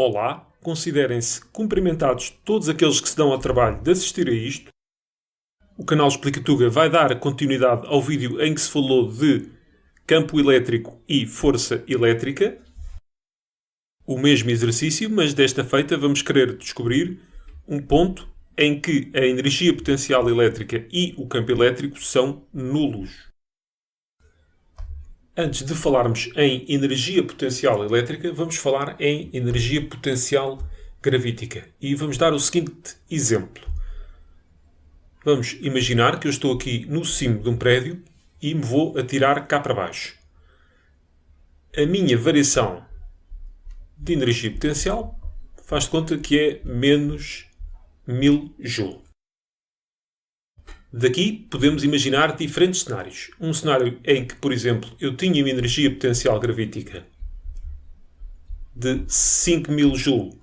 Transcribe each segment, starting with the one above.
Olá, considerem-se cumprimentados todos aqueles que se dão ao trabalho de assistir a isto. O canal Explica Tuga vai dar continuidade ao vídeo em que se falou de campo elétrico e força elétrica. O mesmo exercício, mas desta feita vamos querer descobrir um ponto em que a energia potencial elétrica e o campo elétrico são nulos. Antes de falarmos em energia potencial elétrica, vamos falar em energia potencial gravítica. E vamos dar o seguinte exemplo. Vamos imaginar que eu estou aqui no cimo de um prédio e me vou atirar cá para baixo. A minha variação de energia potencial faz de conta que é menos 1000 Joule. Daqui podemos imaginar diferentes cenários. Um cenário em que, por exemplo, eu tinha uma energia potencial gravítica de 5000 Joule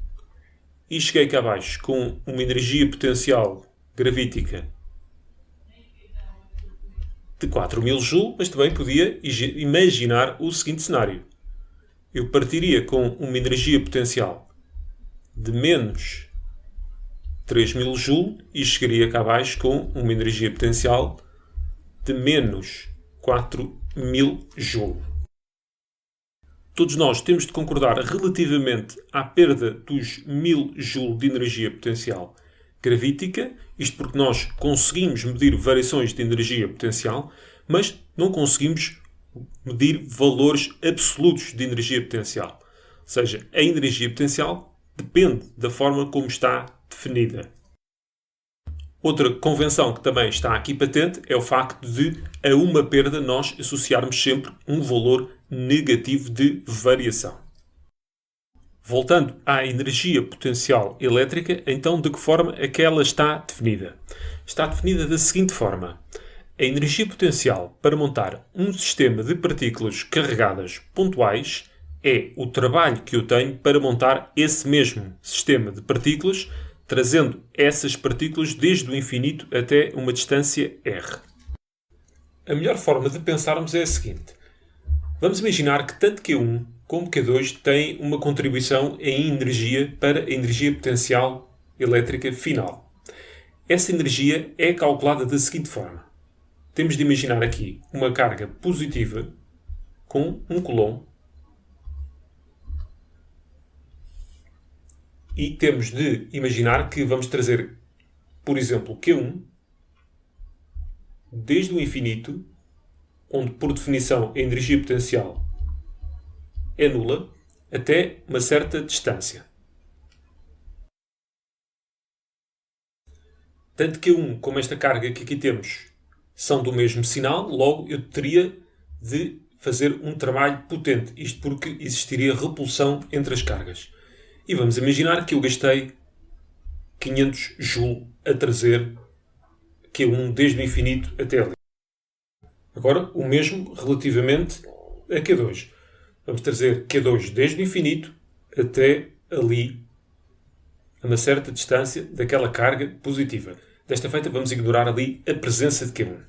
e cheguei cá abaixo com uma energia potencial gravítica de 4000 Joule, mas também podia imaginar o seguinte cenário. Eu partiria com uma energia potencial de menos 3000 Joule e chegaria cá abaixo com uma energia potencial de menos 4000 Joule. Todos nós temos de concordar relativamente à perda dos 1000 Joule de energia potencial gravítica, isto porque nós conseguimos medir variações de energia potencial, mas não conseguimos medir valores absolutos de energia potencial. Ou seja, a energia potencial depende da forma como está definida. Outra convenção que também está aqui patente é o facto de a uma perda nós associarmos sempre um valor negativo de variação. Voltando à energia potencial elétrica, então de que forma é que ela está definida? Está definida da seguinte forma. A energia potencial para montar um sistema de partículas carregadas pontuais é o trabalho que eu tenho para montar esse mesmo sistema de partículas, trazendo essas partículas desde o infinito até uma distância r. A melhor forma de pensarmos é a seguinte. Vamos imaginar que tanto Q1 como Q2 têm uma contribuição em energia para a energia potencial elétrica final. Essa energia é calculada da seguinte forma. Temos de imaginar aqui uma carga positiva com 1 coulomb e temos de imaginar que vamos trazer, por exemplo, Q1 desde o infinito, onde por definição a energia potencial é nula, até uma certa distância. Tanto Q1 como esta carga que aqui temos são do mesmo sinal, logo eu teria de fazer um trabalho potente, isto porque existiria repulsão entre as cargas. E vamos imaginar que eu gastei 500 Joule a trazer Q1 desde o infinito até ali. Agora, o mesmo relativamente a Q2. Vamos trazer Q2 desde o infinito até ali, a uma certa distância daquela carga positiva. Desta feita, vamos ignorar ali a presença de Q1.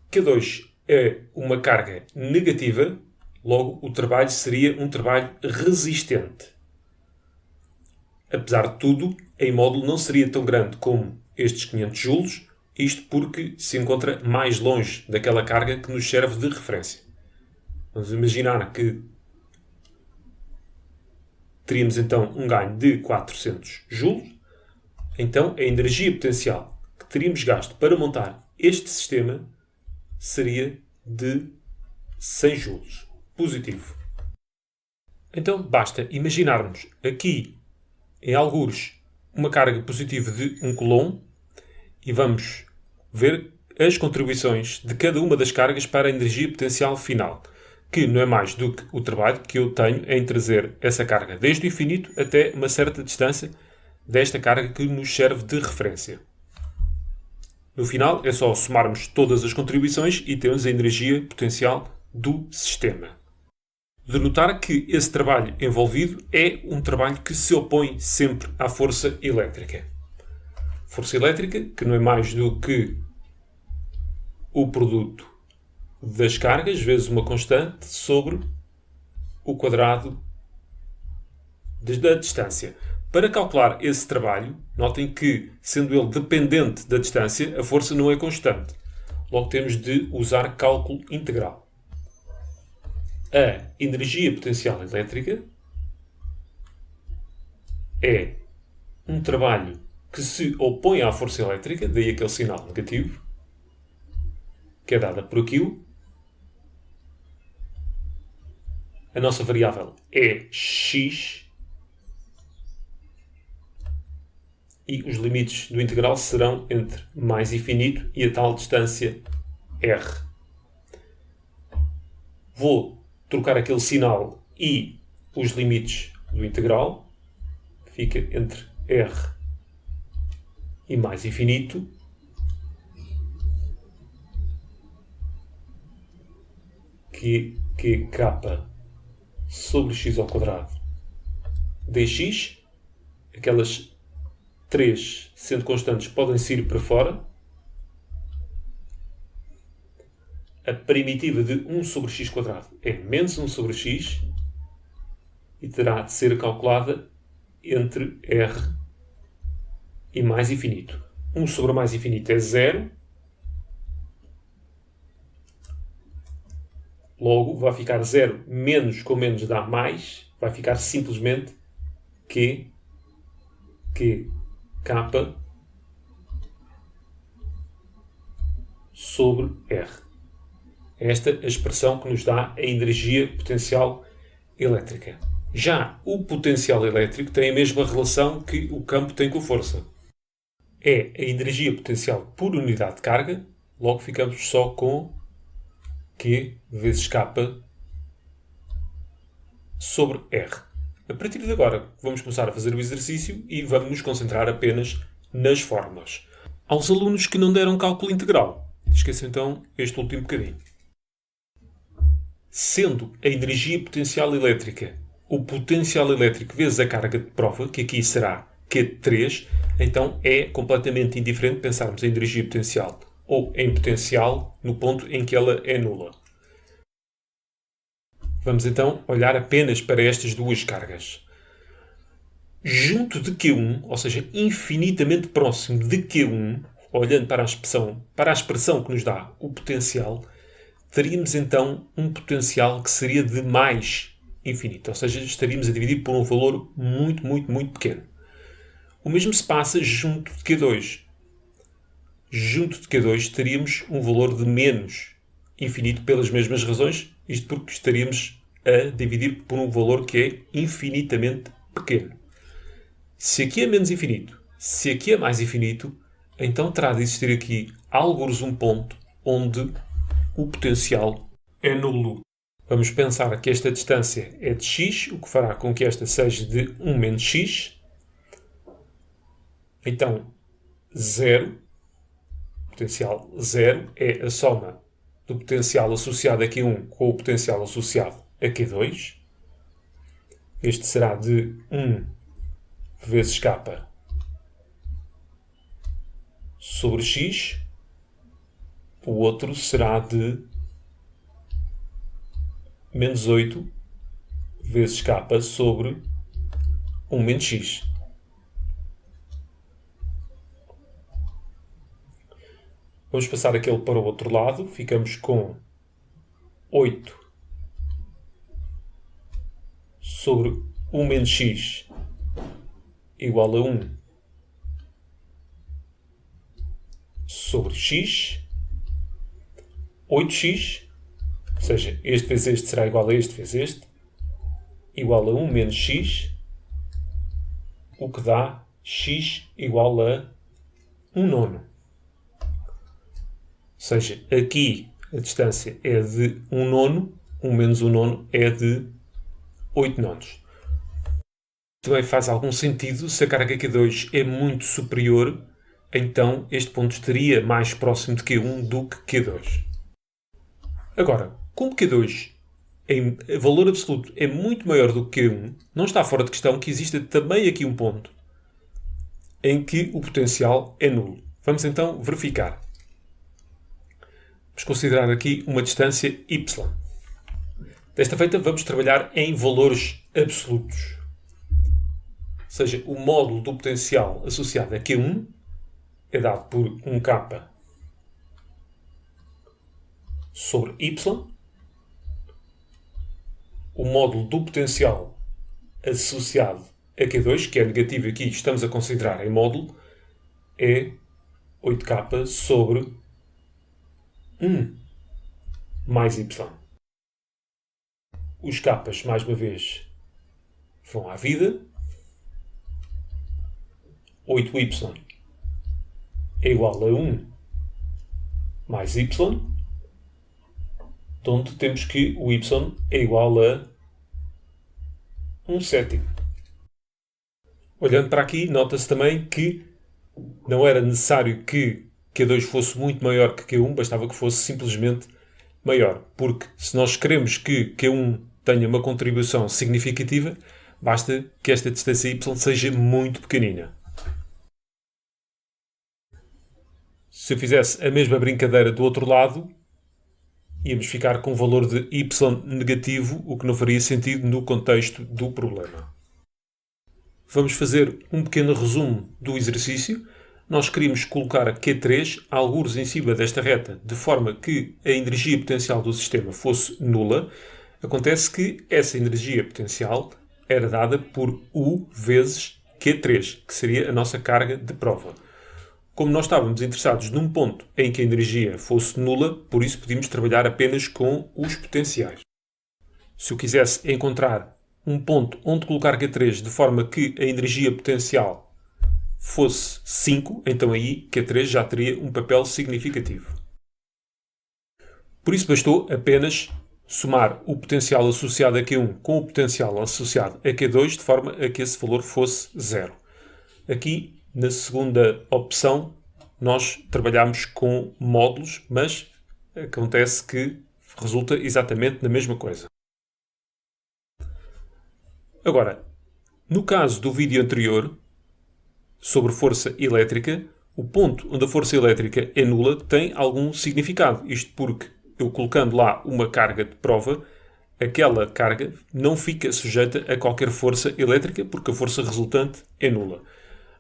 Q2 é uma carga negativa, logo o trabalho seria um trabalho resistente. Apesar de tudo, em módulo não seria tão grande como estes 500 joules, isto porque se encontra mais longe daquela carga que nos serve de referência. Vamos imaginar que teríamos então um ganho de 400 joules. Então a energia potencial que teríamos gasto para montar este sistema seria de 100 joules, positivo. Então basta imaginarmos aqui em algures uma carga positiva de 1 coulomb e vamos ver as contribuições de cada uma das cargas para a energia potencial final, que não é mais do que o trabalho que eu tenho em trazer essa carga desde o infinito até uma certa distância desta carga que nos serve de referência. No final é só somarmos todas as contribuições e temos a energia potencial do sistema. De notar que esse trabalho envolvido é um trabalho que se opõe sempre à força elétrica. Força elétrica que não é mais do que o produto das cargas vezes uma constante sobre o quadrado da distância. Para calcular esse trabalho, notem que, sendo ele dependente da distância, a força não é constante. Logo temos de usar cálculo integral. A energia potencial elétrica é um trabalho que se opõe à força elétrica, daí aquele sinal negativo, que é dada por aquilo. A nossa variável é x e os limites do integral serão entre mais infinito e a tal distância r. Vou trocar aquele sinal e os limites do integral. Fica entre r e mais infinito. Que k sobre x ao quadrado dx. Aquelas 3, sendo constantes, podem sair para fora. A primitiva de 1 sobre x quadrado é menos 1 sobre x e terá de ser calculada entre r e mais infinito. 1 sobre mais infinito é 0. Logo, vai ficar 0 menos com menos dá mais. Vai ficar simplesmente k sobre r. Esta é a expressão que nos dá a energia potencial elétrica. Já o potencial elétrico tem a mesma relação que o campo tem com a força. É a energia potencial por unidade de carga. Logo ficamos só com Q vezes K sobre R. A partir de agora, vamos começar a fazer o exercício e vamos nos concentrar apenas nas fórmulas. Aos alunos que não deram cálculo integral, esqueçam então este último bocadinho. Sendo a energia potencial elétrica o potencial elétrico vezes a carga de prova, que aqui será Q3, então é completamente indiferente pensarmos em energia potencial ou em potencial no ponto em que ela é nula. Vamos então olhar apenas para estas duas cargas. Junto de Q1, ou seja, infinitamente próximo de Q1, olhando para a expressão que nos dá o potencial, teríamos então um potencial que seria de mais infinito, ou seja, estaríamos a dividir por um valor muito, muito, muito pequeno. O mesmo se passa junto de Q2. Junto de Q2 teríamos um valor de menos infinito pelas mesmas razões, isto porque estaríamos a dividir por um valor que é infinitamente pequeno. Se aqui é menos infinito, se aqui é mais infinito, então terá de existir aqui algures um ponto onde o potencial é nulo. Vamos pensar que esta distância é de x, o que fará com que esta seja de 1 menos x. Então, 0, potencial 0, é a soma do potencial associado a Q1 com o potencial associado a Q2. Este será de 1 vezes K sobre x. O outro será de menos 8 vezes K sobre 1 menos x. Vamos passar aquele para o outro lado. Ficamos com 8 sobre 1 menos x igual a 1 sobre x. 8x, ou seja, este vezes este será igual a este vezes este, igual a 1 menos x, o que dá x igual a 1 nono. Ou seja, aqui a distância é de 1 nono, 1 menos 1 nono é de 8 nonos. Também faz algum sentido, se a carga Q2 é muito superior, então este ponto estaria mais próximo de Q1 do que Q2. Agora, como Q2 em valor absoluto é muito maior do que Q1, não está fora de questão que exista também aqui um ponto em que o potencial é nulo. Vamos então verificar. Vamos considerar aqui uma distância y. Desta feita, vamos trabalhar em valores absolutos. seja, o módulo do potencial associado a Q1 é dado por 1K sobre Y. O módulo do potencial associado a Q2, que é negativo aqui, estamos a considerar em módulo, é 8K sobre 1 mais Y. Os K's, mais uma vez, vão à vida. 8Y é igual a 1 mais Y, onde temos que o Y é igual a 1/7. Olhando para aqui, nota-se também que não era necessário que Q2 fosse muito maior que Q1, bastava que fosse simplesmente maior. Porque se nós queremos que Q1 tenha uma contribuição significativa, basta que esta distância Y seja muito pequenina. Se eu fizesse a mesma brincadeira do outro lado, íamos ficar com um valor de Y negativo, o que não faria sentido no contexto do problema. Vamos fazer um pequeno resumo do exercício. Nós queríamos colocar Q3 algures em cima desta reta, de forma que a energia potencial do sistema fosse nula. Acontece que essa energia potencial era dada por U vezes Q3, que seria a nossa carga de prova. Como nós estávamos interessados num ponto em que a energia fosse nula, por isso podíamos trabalhar apenas com os potenciais. Se eu quisesse encontrar um ponto onde colocar Q3 de forma que a energia potencial fosse 5, então aí Q3 já teria um papel significativo. Por isso bastou apenas somar o potencial associado a Q1 com o potencial associado a Q2 de forma a que esse valor fosse 0. Aqui, na segunda opção, nós trabalhamos com módulos, mas acontece que resulta exatamente na mesma coisa. Agora, no caso do vídeo anterior, sobre força elétrica, o ponto onde a força elétrica é nula tem algum significado. Isto porque eu colocando lá uma carga de prova, aquela carga não fica sujeita a qualquer força elétrica porque a força resultante é nula.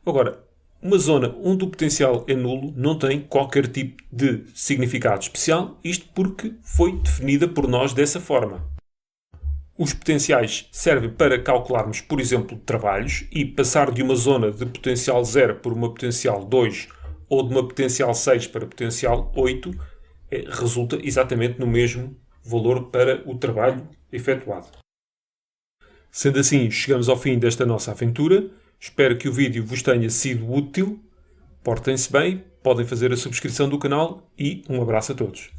Agora, uma zona onde o potencial é nulo não tem qualquer tipo de significado especial, isto porque foi definida por nós dessa forma. Os potenciais servem para calcularmos, por exemplo, trabalhos e passar de uma zona de potencial 0 por uma potencial 2 ou de uma potencial 6 para potencial 8 resulta exatamente no mesmo valor para o trabalho efetuado. Sendo assim, chegamos ao fim desta nossa aventura. Espero que o vídeo vos tenha sido útil. Portem-se bem, podem fazer a subscrição do canal e um abraço a todos.